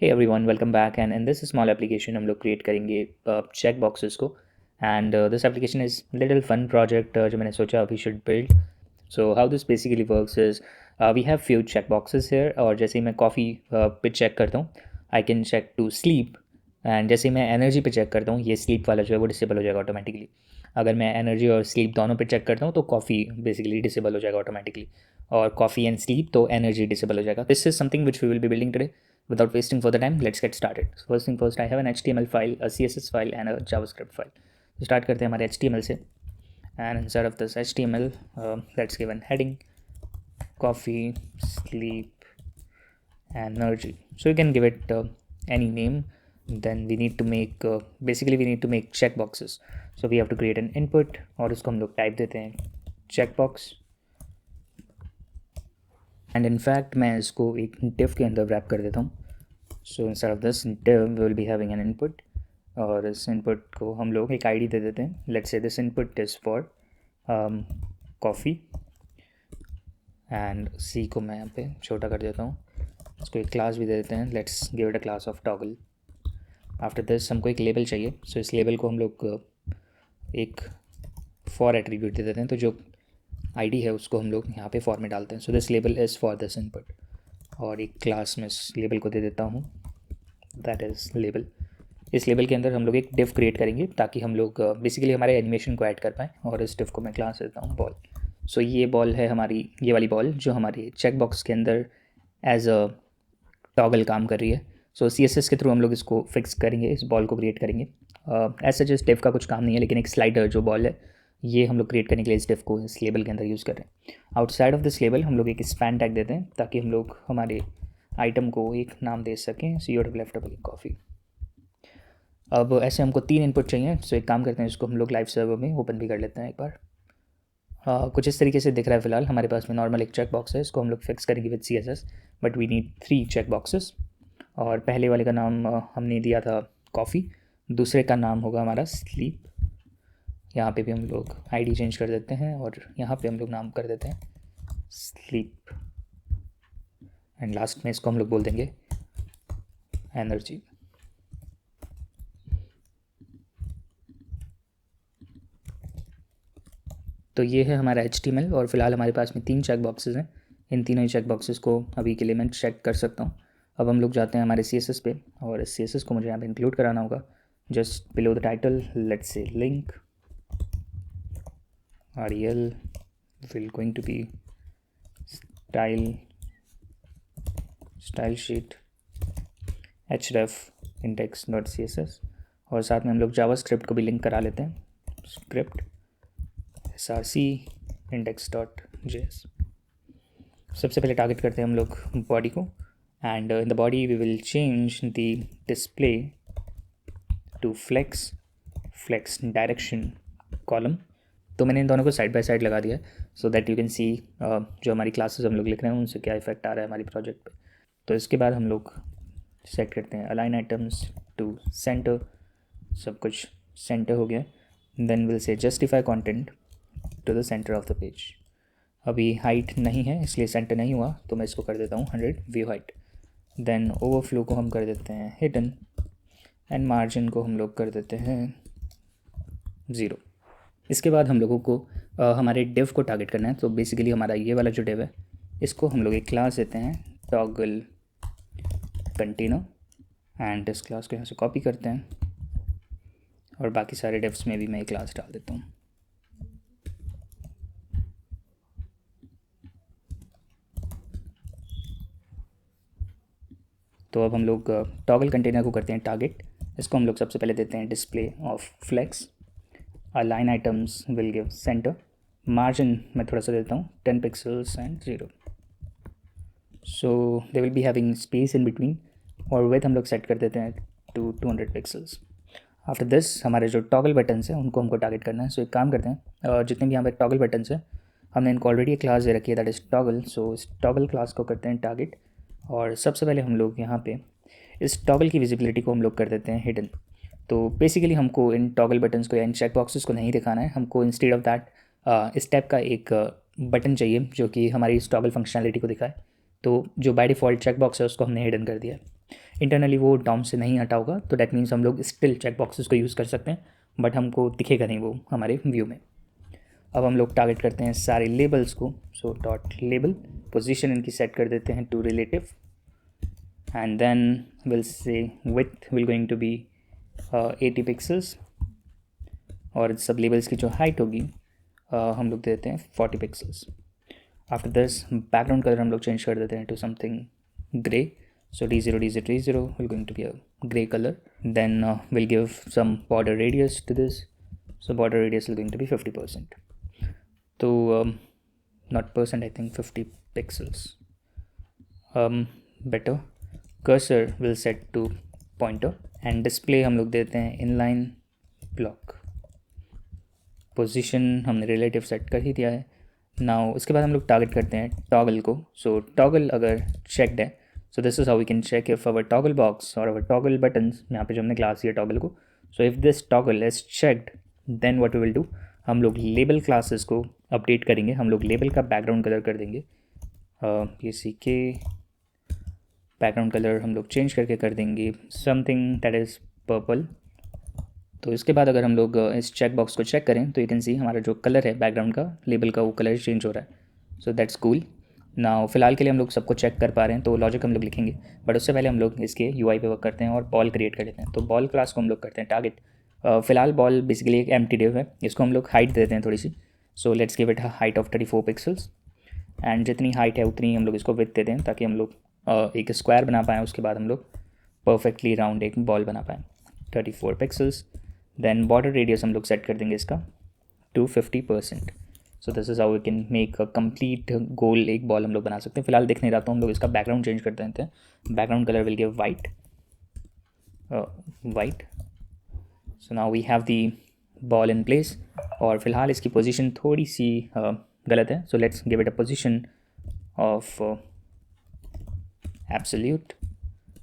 Hey everyone, welcome back. And in this small application हम लोग create करेंगे check boxes को. And this application is little fun project जो मैंने सोचा we should build. So how this basically works is we have few check boxes here. और जैसे ही मैं coffee पे check करता हूँ, I can check to sleep. And जैसे ही मैं energy पे check करता हूँ, ये sleep वाला जो है वो disable हो जाएगा automatically. अगर मैं energy और sleep दोनों पे check करता हूँ तो coffee basically disable हो जाएगा automatically. और coffee and sleep तो energy disable हो जाएगा. This is something which we will be building today. Without wasting further time, let's get started. So first thing first, I have an HTML file, a CSS file and a JavaScript file. So start करते हैं हमारे HTML से. And inside of this HTML, let's give an heading, coffee, sleep, and energy. So you can give it any name. Then we need to make basically we need to make checkboxes. So we have to create an input और उसको हम लोग type देते हैं checkbox. And in fact मैं इसको एक div के अंदर wrap कर देता हूँ. So instead of this div we will be having an input और इस इनपुट को हम लोग एक ID दे देते हैं. Let's say this input is for coffee and C को मैं यहाँ पे छोटा कर देता हूँ. इसको एक क्लास भी दे देते हैं. Let's give it a class of toggle. After this हमको एक लेबल चाहिए. सो इस लेबल को हम लोग एक फॉर एट्रीब्यूट दे देते हैं. तो जो ID है उसको हम लोग यहाँ पे फॉर में डालते हैं. So this label is for this input और एक क्लास में इस लेबल को दे देता हूँ, दैट इज़ लेबल. इस लेबल के अंदर हम लोग एक डिव क्रिएट करेंगे ताकि हम लोग बेसिकली हमारे एनिमेशन को ऐड कर पाएँ. और इस डिव को मैं क्लास देता हूँ बॉल. सो ये बॉल है हमारी, ये वाली बॉल जो हमारे चेक बॉक्स के अंदर एज अ टॉगल काम कर रही है. सो CSS के थ्रू हम लोग इसको फिक्स करेंगे, इस बॉल को क्रिएट करेंगे. ऐसा जो डिव का कुछ काम नहीं है, लेकिन एक स्लाइडर जो बॉल है ये हम लोग क्रिएट करने के लिए इस डिव को इस लेबल के अंदर यूज़ कर रहे हैं. आउटसाइड ऑफ दिस लेबल हम लोग एक स्पैन टैग देते हैं ताकि हम लोग हमारे आइटम को एक नाम दे सकें. सी और लेफ्ट कॉफ़ी. अब ऐसे हमको 3 इनपुट चाहिए. सो एक काम करते हैं, इसको हम लोग लाइव सर्वर में ओपन भी कर लेते हैं एक बार. कुछ इस तरीके से दिख रहा है. फिलहाल हमारे पास में नॉर्मल एक चेक बॉक्स है, इसको हम लोग फिक्स करेंगे with CSS. But we need 3 check boxes. और पहले वाले का नाम हमने दिया था कॉफ़ी, दूसरे का नाम होगा हमारा स्लीप. यहाँ पे भी हम लोग ID चेंज कर देते हैं और यहाँ पे हम लोग नाम कर देते हैं स्लीप. एंड लास्ट में इसको हम लोग बोल देंगे एनर्जी. तो ये है हमारा HTML और फिलहाल हमारे पास में 3 चेक बॉक्सेस हैं. इन तीनों ही चेक बॉक्सेस को अभी के लिए मैं चेक कर सकता हूँ. अब हम लोग जाते हैं हमारे CSS पे और इस CSS को मुझे यहाँ पे इंक्लूड कराना होगा. Just below the title let's say link REL will going to be style sheet href index.css और साथ में हम लोग जावास्क्रिप्ट को भी लिंक करा लेते हैं. Script src index.js. सबसे पहले टारगेट करते हैं हम लोग बॉडी को. And in the body we will change the display to flex direction column. तो मैंने इन दोनों को साइड बाय साइड लगा दिया है so that you can see जो हमारी क्लासेस हम लोग लिख रहे हैं उनसे क्या इफेक्ट आ रहा है हमारी प्रोजेक्ट पे. तो इसके बाद हम लोग सेट करते हैं अलाइन आइटम्स टू सेंटर. सब कुछ सेंटर हो गया. Then will say justify content to the centre of the page. अभी हाइट नहीं है इसलिए सेंटर नहीं हुआ, तो मैं इसको कर देता हूँ 100 व्यू हाइट. देन ओवरफ्लो को हम कर देते हैं हिडन एंड मार्जिन को हम लोग कर देते हैं 0. इसके बाद हम लोगों को हमारे डिव को टारगेट करना है. तो बेसिकली हमारा ये वाला जो डिव है इसको हम लोग एक क्लास देते हैं टॉगल कंटेनर. एंड इस क्लास को यहाँ से कॉपी करते हैं और बाकी सारे डिव्स में भी मैं एक क्लास डाल देता हूँ. तो अब हम लोग टॉगल कंटेनर को करते हैं टारगेट. इसको हम लोग सबसे पहले देते हैं display of flex. Align items will give centre. Margin मैं थोड़ा सा देता हूँ 10 pixels and 0. So they will be having space in between. और विड्थ हम लोग सेट कर देते हैं टू 200 पिक्सल्स. आफ्टर दिस हमारे जो टॉगल बटन्स हैं उनको हमको टारगेट करना है. सो एक काम करते हैं, जितने भी यहाँ पे टॉगल बटन्स हैं हमने इनको ऑलरेडी एक क्लास दे रखी है दैट इज़ टॉगल. सो इस टॉगल क्लास को करते हैं टारगेट. और सबसे पहले हम लोग यहाँ पे इस टॉगल की विजिबिलिटी को हम लोग कर देते हैं हिडन. तो बेसिकली हमको इन टॉगल बटन्स को या इन चेक बॉक्सेस को नहीं दिखाना है. हमको इंस्टेड ऑफ दैट इस टाइप का एक बटन चाहिए जो कि हमारी इस टॉगल फंक्शनैलिटी को दिखाए. तो जो बाय डिफ़ॉल्ट चेक बॉक्स है उसको हमने हिडन कर दिया. इंटरनली वो डॉम से नहीं हटा होगा, तो डैट मीन्स हम लोग स्टिल चेक बॉक्सेस को यूज़ कर सकते हैं, बट हमको दिखेगा नहीं वो हमारे व्यू में। अब हम लोग टारगेट करते हैं सारे लेबल्स को, सो डॉट लेबल, पोजीशन इनकी सेट कर देते हैं to relative, and then will say width will going to be 80 pixels, और सब लेबल्स की जो हाइट होगी हम लोग देते हैं 40 pixels. After this background colour हम लोग चेंज कर देते हैं to something grey, so d0 will going to be a gray color. Then we'll give some border radius to this, so border radius is going to be 50%, so not percent, I think 50 pixels. Better cursor will set to pointer, and display हम लोग देते हैं inline block, position हमने relative set कर ही दिया है। Now उसके बाद हम लोग टारगेट करते हैं टॉगल को, सो टॉगल अगर चेक्ड है, so this is how we can check if our toggle box or our toggle buttons, यहाँ पे जो हमने क्लास किया टॉगल को, so if this toggle is checked then what we will do, हम लोग लेबल क्लासेस को अपडेट करेंगे, हम लोग लेबल का बैकग्राउंड कलर कर देंगे, के बैकग्राउंड कलर हम लोग चेंज करके कर देंगे समथिंग दैट इज़ पर्पल। तो इसके बाद अगर हम लोग इस चेक बॉक्स को चेक करें तो यू कैन सी हमारा जो कलर है बैकग्राउंड का लेबल का वो कलर चेंज हो रहा है, सो दैट्स कूल। नाउ फिलहाल के लिए हम लोग सबको चेक कर पा रहे हैं, तो लॉजिक हम लोग लिखेंगे, बट उससे पहले हम लोग इसके यूआई पे वर्क करते हैं और बॉल क्रिएट कर लेते हैं। तो बॉल क्लास को हम लोग करते हैं टारगेट, फिलहाल बॉल बेसिकली एक एम्प्टी डिव है, इसको हम लोग हाइट देते हैं थोड़ी सी, so let's give it height of 34 pixels, and जितनी हाइट है उतनी हम लोग इसको विड्थ देते हैं ताकि हम लोग एक स्क्वायर बना पाएँ, उसके बाद हम लोग परफेक्टली राउंड एक बॉल बना पाएँ। 34 पिक्सल्स, देन बॉर्डर रेडियस हम लोग सेट कर देंगे इसका to 50%, so this is how we can make a complete गोल एक बॉल हम लोग बना सकते हैं। फिलहाल देख नहीं रहा तो हम लोग इसका बैकग्राउंड चेंज कर देते हैं, background colour will give white, so now we have the ball in place, और फिलहाल इसकी पोजीशन थोड़ी सी गलत है, so let's give it a position of absolute,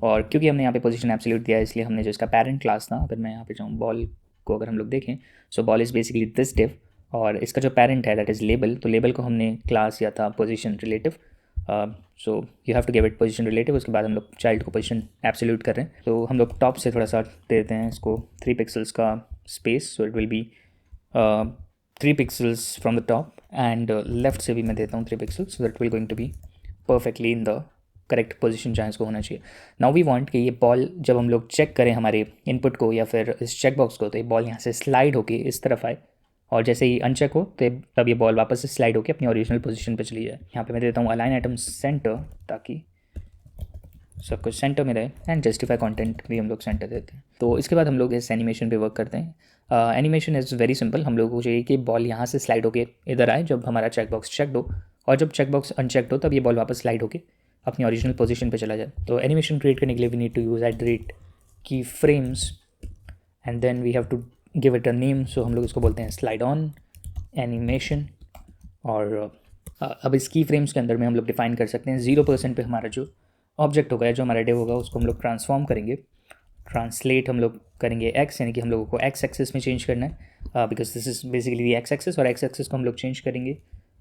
और क्योंकि हमने यहाँ पे पोजीशन एब्सोल्यूट दिया है इसलिए हमने जो इसका पेरेंट क्लास था, अगर मैं यहाँ पे जाऊँ बॉल को अगर हम लोग देखें, so ball is basically this div, और इसका जो पेरेंट है दैट इज़ लेबल, तो लेबल को हमने क्लास दिया था position relative, so you have to give it position relative. उसके बाद हम लोग चाइल्ड को पोजीशन एब्सोल्यूट कर रहे हैं, तो हम लोग टॉप से थोड़ा सा दे देते हैं इसको 3 पिक्सल्स का space, so it will be 3 pixels from the top, and left से भी मैं देता हूँ 3 pixels, so that will going to be perfectly in the correct position जहाँ इसको होना चाहिए। नाउ वी वांट कि ये बॉल जब हम लोग चेक करें हमारे इनपुट को या फिर इस चेक बॉक्स को, तो ये बॉल यहाँ से स्लाइड होके इस तरफ आए, और जैसे ही अनचेक हो तो तब ये बॉल वापस से स्लाइड होकर अपनी ओरिजिनल पोजीशन पे चली जाए। यहाँ पे मैं देता हूँ अलाइन आइटम सेंटर ताकि सब कुछ सेंटर में रहे, एंड जस्टिफाई कंटेंट भी हम लोग सेंटर देते हैं। तो इसके बाद हम लोग इस एनिमेशन पे वर्क करते हैं। एनिमेशन इज़ वेरी सिंपल, हम लोग को चाहिए कि बॉल यहाँ से स्लाइड होकर इधर आए जब हमारा चेक बॉक्स चेकड हो, और जब चेक बॉक्स अनचेकड हो तब ये बॉल वापस स्लाइड होकर अपनी ओरिजिनल पोजीशन पे चला जाए। तो एनिमेशन क्रिएट करने के लिए वी नीड टू यूज़ @ की frames, and then we have to give it a name, so हम लोग इसको बोलते हैं स्लाइड ऑन एनिमेशन। और अब इस की फ्रेम्स के अंदर में हम लोग डिफाइन कर सकते हैं 0% पे हमारा जो ऑब्जेक्ट होगा, जो हमारा डिव होगा, उसको हम लोग ट्रांसफॉर्म करेंगे, ट्रांसलेट हम लोग करेंगे x, यानी कि हम लोगों को x एक्सिस में चेंज करना है, because this is basically the x axis, और x एक्सिस को हम लोग चेंज करेंगे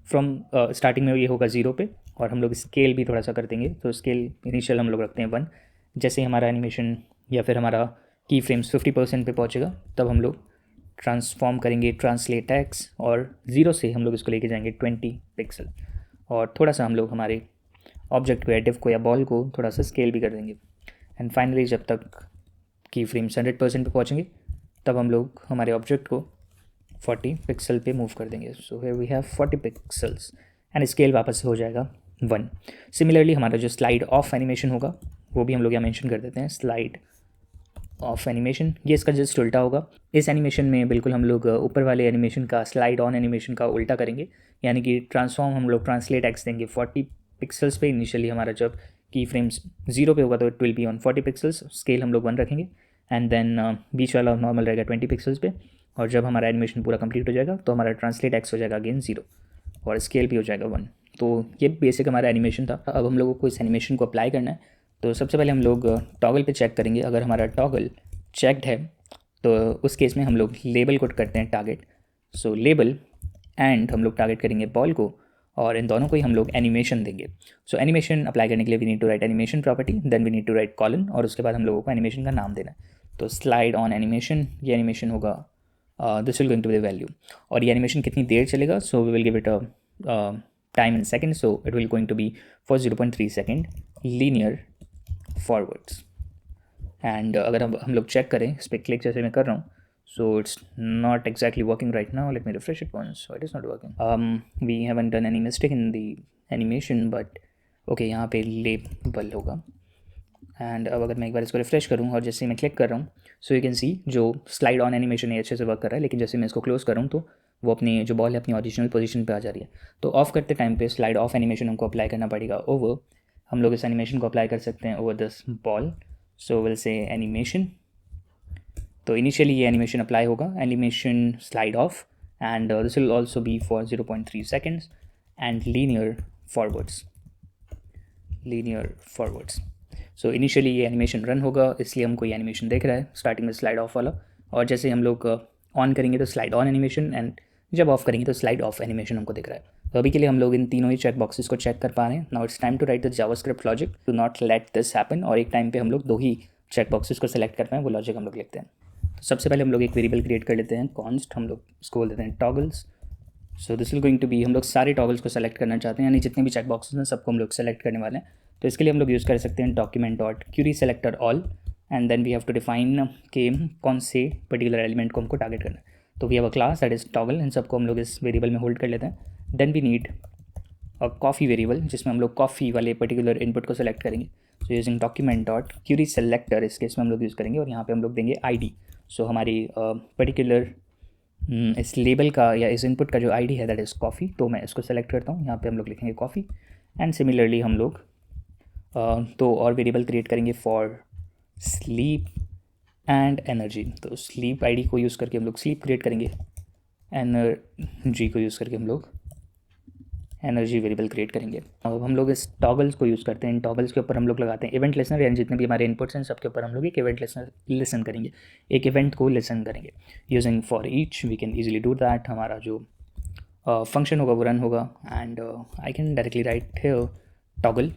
फ्रॉम स्टार्टिंग में ये होगा 0 पे, और हम लोग स्केल भी थोड़ा सा कर देंगे, तो स्केल इनिशियल हम लोग रखते हैं 1। जैसे हमारा एनिमेशन या फिर हमारा की फ्रेम्स 50% पे पहुँचेगा तब हम लोग ट्रांसफॉर्म करेंगे ट्रांसलेट x, और 0 से हम लोग इसको लेके जाएंगे 20 पिक्सल, और थोड़ा सा हम लोग हमारे ऑब्जेक्ट को या डिव को या बॉल को थोड़ा सा स्केल भी कर देंगे, एंड फाइनली जब तक की फ्रेम्स 100% पे पहुँचेंगे तब हम लोग हमारे ऑब्जेक्ट को 40 पिक्सल पे मूव कर देंगे। So here we have 40 pixels, and scale वापस से हो जाएगा 1। सिमिलरली हमारा जो स्लाइड ऑफ एनिमेशन होगा वो भी हम लोग यहाँ मेंशन कर देते हैं, स्लाइड ऑफ एनिमेशन, ये इसका जस्ट उल्टा होगा। इस एनिमेशन में बिल्कुल हम लोग ऊपर वाले एनिमेशन का स्लाइड ऑन एनिमेशन का उल्टा करेंगे, यानी कि ट्रांसफॉर्म हम लोग ट्रांसलेट x देंगे 40 पिक्सल्स पे। इनिशियली हमारा जब की फ्रेम्स 0 पे होगा तो it will be on 40 pixels, scale हम लोग 1 रखेंगे, एंड देन बीच वाला नॉर्मल रहेगा 20 पिक्सल्स पे, और जब हमारा एनिमेशन पूरा कंप्लीट हो जाएगा तो हमारा ट्रांसलेट x हो जाएगा अगेन 0, और स्केल भी हो जाएगा 1। तो ये बेसिक हमारा एनिमेशन था। अब हम लोगों को इस एनिमेशन को अप्लाई करना है, तो सबसे पहले हम लोग टॉगल पे चेक करेंगे। अगर हमारा टॉगल चेक्ड है तो उस केस में हम लोग लेबल को करते हैं टारगेट, सो लेबल, एंड हम लोग टारगेट करेंगे बॉल को, और इन दोनों को ही हम लोग एनिमेशन देंगे। सो एनिमेशन अप्लाई करने के लिए we need to write animation property, then we need to write colon, और उसके बाद हम लोगों को एनिमेशन का नाम देना है। तो स्लाइड ऑन एनिमेशन, ये एनिमेशन होगा, this will going to be the value. और ये एनिमेशन कितनी देर चलेगा, so we will give it a time in second, so it will going to be for 0.3 second linear forwards. And अगर हम लोग चेक करें इस पर क्लिक जैसे मैं कर रहा हूँ, so it's not exactly working right now. Let me refresh it once. So it is not working. We haven't done any mistake in the animation, but okay, यहाँ पे लेबल होगा। एंड अब अगर मैं एक बार इसको रिफ्रेश करूँ और जैसे मैं क्लिक कर रहा हूँ, सो यू कैन सी जो स्लाइड ऑन एनिमेशन है अच्छे से वर्क कर रहा है, लेकिन जैसे मैं इसको क्लोज करूँ तो वो अपनी जो बॉल है अपनी ओरिजिनल पोजीशन पे आ जा रही है। तो ऑफ करते टाइम पे स्लाइड ऑफ एनिमेशन हमको अप्लाई करना पड़ेगा ओवर, हम लोग इस एनिमेशन को अप्लाई कर सकते हैं over this ball. So will say animation, तो इनिशियली ये एनिमेशन अप्लाई होगा, animation slide of, and this will also be for 0.3 seconds and linear forwards. So initially ये एनिमेशन रन होगा, इसलिए हमको ये एनिमेशन देख रहा है स्टार्टिंग में स्लाइड ऑफ वाला, और जैसे हम लोग ऑन करेंगे तो स्लाइड ऑन एनिमेशन, एंड जब ऑफ करेंगे तो स्लाइड ऑफ एनिमेशन हमको दिख रहा है। तो अभी के लिए हम लोग इन तीनों ही चेक बॉक्सेस को चेक कर पा रहे हैं। Now it's time to write the JavaScript logic to not let this happen, और एक टाइम पे हम लोग 2 ही चेक बॉक्सेस को सेलेक्ट कर पाएँ, वो लॉजिक हम लोग लिखते हैं। तो सबसे पहले हम लोग एक वेरिएबल क्रिएट कर लेते हैं कॉन्स्ट, हम लोग इसको बोल देते हैं toggles. So this will going to be, हम लोग सारे टॉगल्स को सेलेक्ट करना चाहते हैं, यानी जितने भी चेक बॉक्सेस हैं सबको हम लोग सेलेक्ट करने वाले हैं। तो इसके लिए हम लोग यूज़ कर सकते हैं document dot query selector all, and then we have to define कि कौन से पर्टिकुलर एलिमेंट को हमको टारगेट करना है। तो we have a class that is toggle, इन सबको हम लोग इस वेरिएबल में होल्ड कर लेते हैं। Then we need a coffee variable, जिसमें हम लोग कॉफ़ी वाले पर्टिकुलर इनपुट को सेलेक्ट करेंगे। So using document dot query selector, इस केस में हम लोग यूज़ करेंगे, और यहाँ पे हम लोग देंगे ID। सो हमारी पर्टिकुलर इस लेबल का या इस इनपुट का जो ID है दैट इज़ कॉफ़ी, तो मैं इसको सेलेक्ट करता हूँ, यहाँ पे हम लोग लिखेंगे कॉफ़ी। एंड सिमिलरली हम लोग तो और वेरिएबल क्रिएट करेंगे फॉर स्लीप एंड एनर्जी। तो स्लीप ID को यूज़ करके हम लोग स्लीप क्रिएट करेंगे, एनर्जी को यूज़ करके हम लोग एनर्जी वेरिएबल क्रिएट करेंगे। अब हम लोग इस टॉगल्स को यूज़ करते हैं, इन टॉगल्स के ऊपर हम लोग लगाते हैं इवेंट लिसनर, यानी जितने भी हमारे इनपुट्स हैं सबके ऊपर हम लोग एक इवेंट लिसनर लिसन करेंगे, एक इवेंट को लिसन करेंगे using for each. We can easily do that. हमारा जो फंक्शन होगा वो रन होगा, and I can directly write toggle,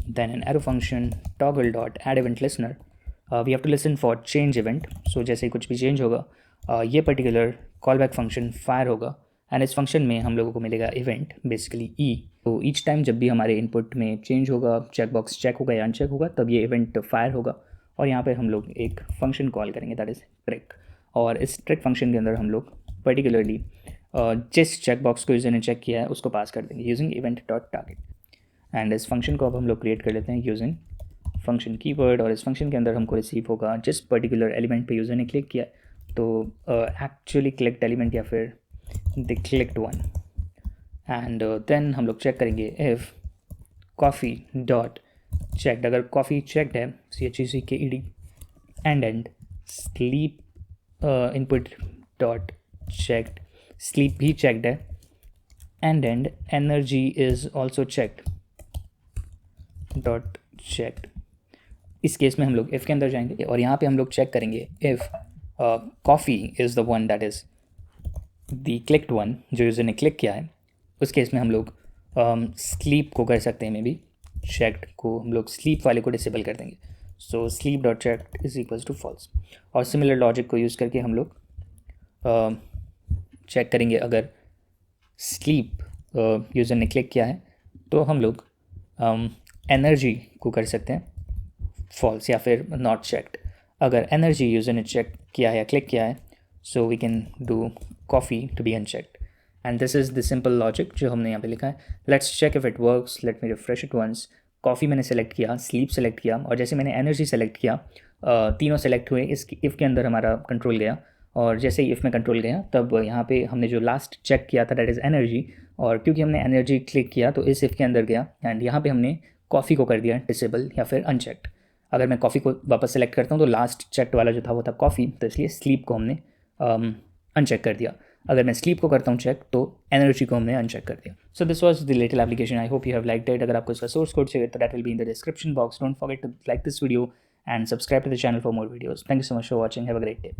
then an arrow function toggle dot add event listener, we have to listen for change event. So जैसे ही कुछ भी change होगा ये particular call back function fire होगा, एंड इस function में हम लोगों को मिलेगा इवेंट बेसिकली ई। तो ईच टाइम जब भी हमारे इनपुट में चेंज होगा, चेक बॉक्स चेक होगा या अनचेक होगा, तब ये इवेंट फायर होगा, और यहाँ पे हम लोग एक फंक्शन कॉल करेंगे दैट इज़ ट्रिक। और इस ट्रिक फंक्शन के अंदर हम लोग पर्टिकुलरली जिस चेक बॉक्स को यूज़र ने चेक किया है उसको पास कर देंगे using event dot target. And इस फंक्शन को अब हम लोग क्रिएट कर लेते हैं यूजिंग फंक्शन कीवर्ड, और इस फंक्शन के अंदर हमको रिसीव होगा जिस पर्टिकुलर एलिमेंट पे यूज़र ने क्लिक किया, तो एक्चुअली क्लिक्ड एलिमेंट या फिर the clicked one. And then हम लोग चेक करेंगे इफ़ कॉफ़ी डॉट चेक्ड, अगर कॉफ़ी चेक्ड है CHECKED, and sleep input dot checked, sleep भी चेक्ड है, and energy is also checked dot checked. इस केस में हम लोग इफ़ के अंदर जाएंगे और यहाँ पे हम लोग चेक करेंगे if coffee is the one that is the clicked one, जो यूज़र ने क्लिक किया है। उस केस में हम लोग स्लीप को कर सकते हैं, मे बी चेक्ड को हम लोग स्लीप वाले को डिसेबल कर देंगे। So sleep dot checked is equals to false. और सिमिलर लॉजिक को यूज़ करके हम लोग चेक करेंगे अगर स्लीप यूज़र ने क्लिक किया है तो हम लोग एनर्जी को कर सकते हैं फॉल्स या फिर नॉट चेक्ड। अगर एनर्जी यूज़र ने चेक किया है या क्लिक किया है, so we can do coffee to be unchecked. And this is the simple logic जो हमने यहाँ पे लिखा है। Let's check if it works, let me refresh it once. Coffee मैंने सेलेक्ट किया, स्लीप सेलेक्ट किया, और जैसे मैंने एनर्जी सेलेक्ट किया, तीनों सेलेक्ट हुए। इस इफ़ के अंदर हमारा कंट्रोल गया, और जैसे ही इफ़ में कंट्रोल गया तब यहाँ पे हमने जो लास्ट चेक किया था दैट इज़ एनर्जी, और क्योंकि हमने एनर्जी क्लिक किया तो इस इफ़ के अंदर गया, एंड यहाँ पे हमने कॉफ़ी को कर दिया डिसेबल या फिर अनचेक्ड। अगर मैं कॉफ़ी को वापस सेलेक्ट करता हूँ तो लास्ट चेक्ड वाला जो था वो था कॉफ़ी, तो इसलिए स्लीप को हमने अनचेक कर दिया। अगर मैं स्लीप को करता हूँ चेक तो एनर्जी को हमने अनचेक कर दिया। So this was the little application. I hope you have liked it. अगर आपको इसका सोर्स कोड चाहिए तो that will be in the description box. Don't forget to like this video and subscribe to the channel for more videos. Thank you so much for watching. Have a great day.